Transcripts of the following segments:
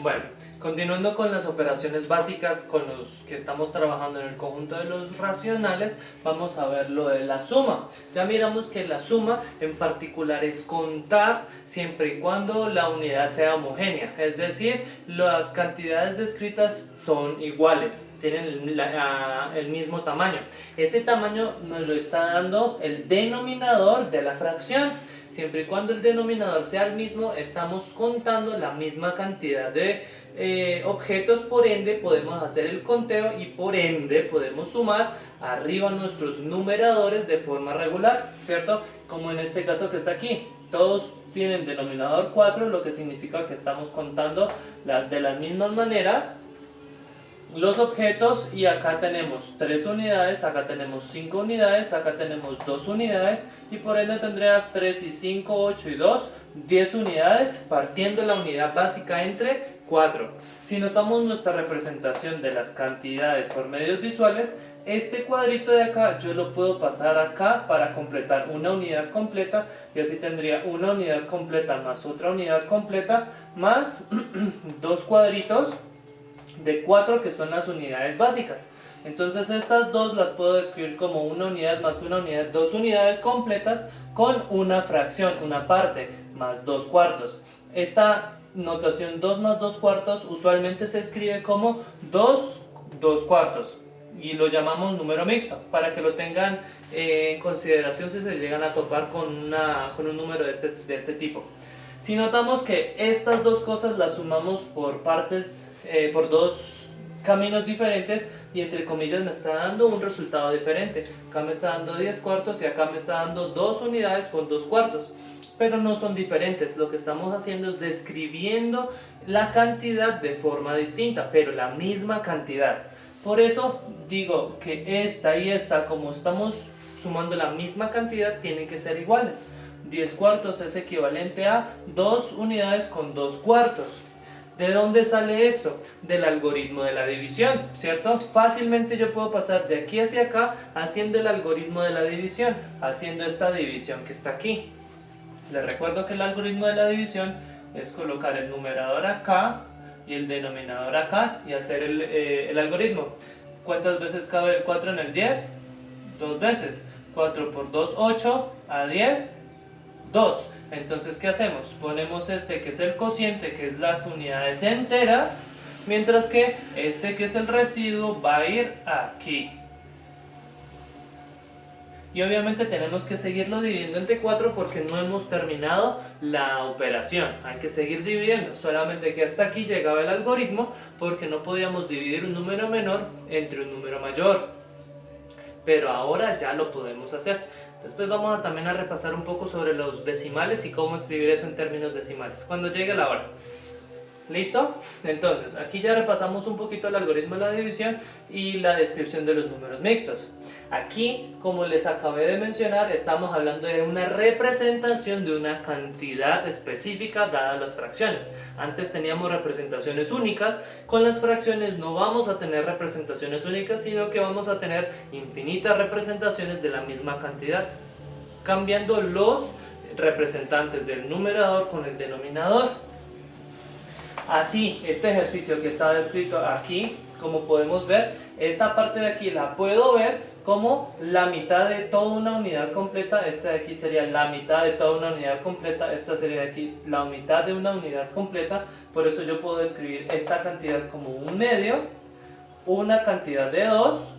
Bueno, continuando con las operaciones básicas con los que estamos trabajando en el conjunto de los racionales, vamos a ver lo de la suma. Ya miramos que la suma en particular es contar siempre y cuando la unidad sea homogénea, es decir, las cantidades descritas son iguales, tienen el mismo tamaño. Ese tamaño nos lo está dando el denominador de la fracción. Siempre y cuando el denominador sea el mismo, estamos contando la misma cantidad de objetos, por ende podemos hacer el conteo y por ende podemos sumar arriba nuestros numeradores de forma regular, ¿cierto? Como en este caso que está aquí, todos tienen denominador 4, lo que significa que estamos contando de las mismas maneras los objetos, y acá tenemos 3 unidades, acá tenemos 5 unidades, acá tenemos 2 unidades y por ende tendrías 3 y 5, 8 y 2, 10 unidades, partiendo la unidad básica entre 4. Si notamos nuestra representación de las cantidades por medios visuales, este cuadrito de acá yo lo puedo pasar acá para completar una unidad completa, y así tendría una unidad completa más otra unidad completa más dos cuadritos de 4 que son las unidades básicas. Entonces estas dos las puedo escribir como una unidad más una unidad, dos unidades completas con una fracción, una parte, más 2 cuartos. Esta notación 2 más 2 cuartos usualmente se escribe como 2 cuartos y lo llamamos número mixto, para que lo tengan en consideración si se llegan a topar con un número de este tipo. Si notamos que estas dos cosas las sumamos por partes, por dos caminos diferentes, y entre comillas me está dando un resultado diferente. Acá me está dando 10 cuartos y acá me está dando 2 unidades con 2 cuartos. Pero no son diferentes, lo que estamos haciendo es describiendo la cantidad de forma distinta, pero la misma cantidad. Por eso digo que esta y esta, como estamos sumando la misma cantidad, tienen que ser iguales. 10 cuartos es equivalente a 2 unidades con 2 cuartos. ¿De dónde sale esto? Del algoritmo de la división, ¿cierto? Fácilmente yo puedo pasar de aquí hacia acá haciendo el algoritmo de la división, haciendo esta división que está aquí. Les recuerdo que el algoritmo de la división es colocar el numerador acá y el denominador acá y hacer el algoritmo. ¿Cuántas veces cabe el 4 en el 10? 2 veces. 4 por 2, 8, a 10, 2. Entonces, ¿qué hacemos? Ponemos este que es el cociente, que es las unidades enteras, mientras que este que es el residuo va a ir aquí. Y obviamente tenemos que seguirlo dividiendo entre 4 porque no hemos terminado la operación. Hay que seguir dividiendo, solamente que hasta aquí llegaba el algoritmo porque no podíamos dividir un número menor entre un número mayor. Pero ahora ya lo podemos hacer. Después vamos también a repasar un poco sobre los decimales y cómo escribir eso en términos decimales cuando llegue la hora. ¿Listo? Entonces, aquí ya repasamos un poquito el algoritmo de la división y la descripción de los números mixtos. Aquí, como les acabé de mencionar, estamos hablando de una representación de una cantidad específica dadas las fracciones. Antes teníamos representaciones únicas, con las fracciones no vamos a tener representaciones únicas, sino que vamos a tener infinitas representaciones de la misma cantidad, cambiando los representantes del numerador con el denominador. Así, este ejercicio que está descrito aquí, como podemos ver, esta parte de aquí la puedo ver como la mitad de toda una unidad completa. Esta de aquí sería la mitad de toda una unidad completa, esta sería de aquí la mitad de una unidad completa. Por eso yo puedo escribir esta cantidad como un medio, una cantidad de 2,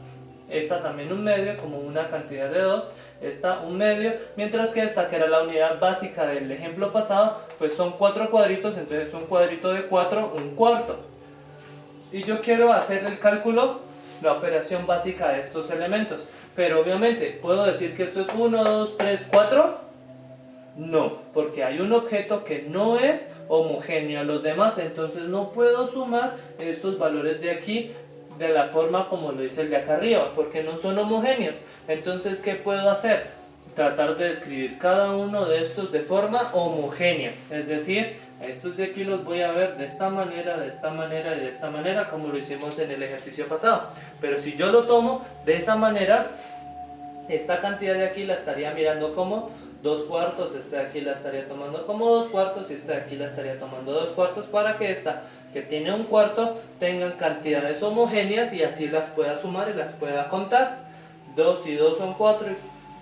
esta también un medio como una cantidad de 2, esta un medio, mientras que esta, que era la unidad básica del ejemplo pasado, pues son 4 cuadritos, entonces un cuadrito de 4, un cuarto. Y yo quiero hacer el cálculo, la operación básica de estos elementos, pero obviamente, ¿puedo decir que esto es 1, 2, 3, 4? No, porque hay un objeto que no es homogéneo a los demás, entonces no puedo sumar estos valores de aquí de la forma como lo dice el de acá arriba, porque no son homogéneos. Entonces, ¿qué puedo hacer? Tratar de escribir cada uno de estos de forma homogénea, es decir, estos de aquí los voy a ver de esta manera, de esta manera y de esta manera, como lo hicimos en el ejercicio pasado. Pero si yo lo tomo de esa manera, esta cantidad de aquí la estaría mirando como 2 cuartos, esta de aquí la estaría tomando como 2 cuartos y esta de aquí la estaría tomando 2 cuartos, para que esta que tiene un cuarto tengan cantidades homogéneas y así las pueda sumar y las pueda contar. 2 y 2 son 4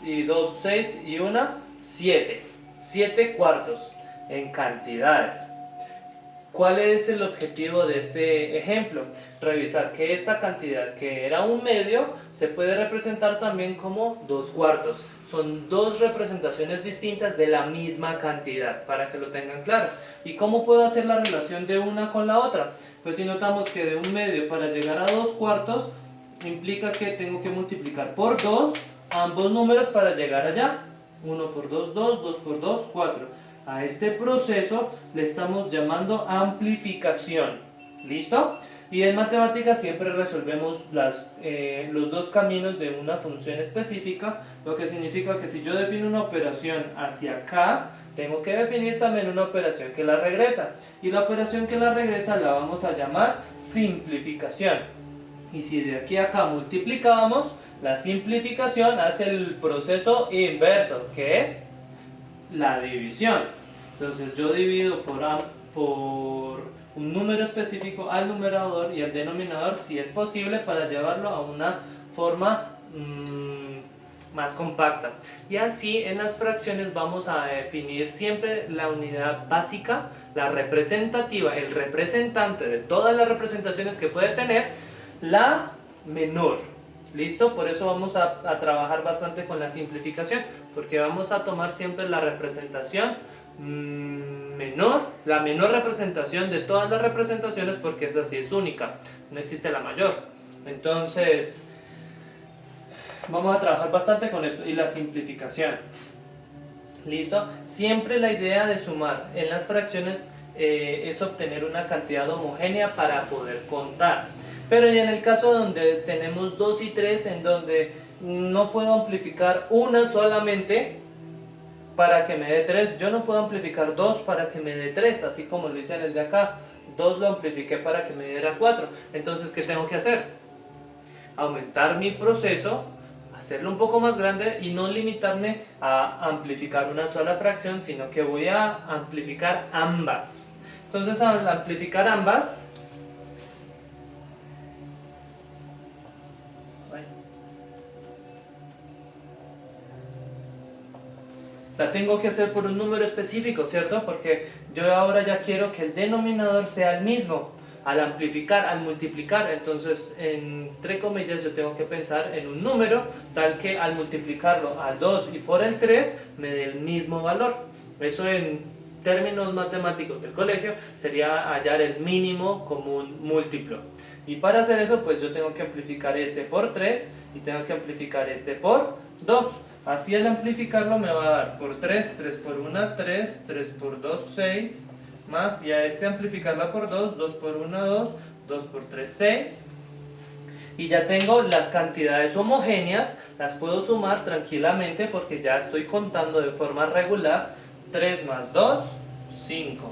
y 2 6 y 1 7. 7 cuartos en cantidades. ¿Cuál es el objetivo de este ejemplo? Revisar que esta cantidad, que era un medio, se puede representar también como 2 cuartos. Son dos representaciones distintas de la misma cantidad, para que lo tengan claro. ¿Y cómo puedo hacer la relación de una con la otra? Pues si notamos que de un medio para llegar a 2 cuartos, implica que tengo que multiplicar por 2 ambos números para llegar allá. 1 por 2, 2, 2 por 2, 4. A este proceso le estamos llamando amplificación. ¿Listo? Y en matemáticas siempre resolvemos los dos caminos de una función específica, lo que significa que si yo defino una operación hacia acá, tengo que definir también una operación que la regresa. Y la operación que la regresa la vamos a llamar simplificación. Y si de aquí a acá multiplicábamos, la simplificación hace el proceso inverso, que es la división. Entonces yo divido por un número específico al numerador y al denominador si es posible, para llevarlo a una forma más compacta. Y así en las fracciones vamos a definir siempre la unidad básica, la representativa, el representante de todas las representaciones que puede tener, la menor. ¿Listo? Por eso vamos a trabajar bastante con la simplificación, porque vamos a tomar siempre la representación menor, la menor representación de todas las representaciones, porque esa sí es única, no existe la mayor. Entonces, vamos a trabajar bastante con esto y la simplificación. ¿Listo? Siempre la idea de sumar en las fracciones es obtener una cantidad homogénea para poder contar. Pero ya en el caso donde tenemos 2 y 3, en donde no puedo amplificar una solamente para que me dé 3, yo no puedo amplificar 2 para que me dé 3, así como lo hice en el de acá. 2 lo amplifiqué para que me diera 4. Entonces, ¿qué tengo que hacer? Aumentar mi proceso, hacerlo un poco más grande y no limitarme a amplificar una sola fracción, sino que voy a amplificar ambas. Entonces, al amplificar ambas, la tengo que hacer por un número específico, ¿cierto? Porque yo ahora ya quiero que el denominador sea el mismo. Al amplificar, al multiplicar, entonces, entre comillas, yo tengo que pensar en un número tal que al multiplicarlo al 2 y por el 3 me dé el mismo valor. Eso en términos matemáticos del colegio sería hallar el mínimo común múltiplo. Y para hacer eso, pues yo tengo que amplificar este por 3 y tengo que amplificar este por 2. Así al amplificarlo me va a dar por 3, 3 por 1, 3, 3 por 2, 6, más, y a este amplificarla por 2, 2 por 1, 2, 2 por 3, 6. Y ya tengo las cantidades homogéneas, las puedo sumar tranquilamente porque ya estoy contando de forma regular. 3 más 2, 5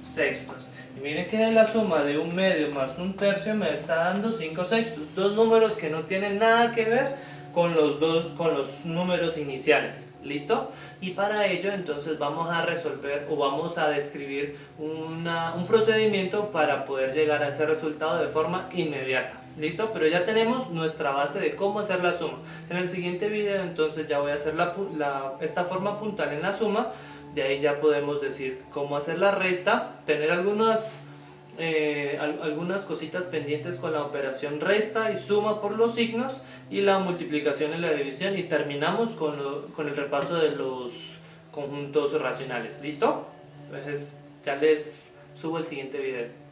sextos. Y miren que la suma de un medio más un tercio me está dando 5 sextos. Dos números que no tienen nada que ver con los números iniciales. ¿Listo? Y para ello entonces vamos a resolver o vamos a describir un procedimiento para poder llegar a ese resultado de forma inmediata. ¿Listo? Pero ya tenemos nuestra base de cómo hacer la suma. En el siguiente video entonces ya voy a hacer esta forma puntual en la suma. De ahí ya podemos decir cómo hacer la resta, tener algunas cositas pendientes con la operación resta y suma por los signos, y la multiplicación y la división, y terminamos con el repaso de los conjuntos racionales. ¿Listo? Entonces ya les subo el siguiente video.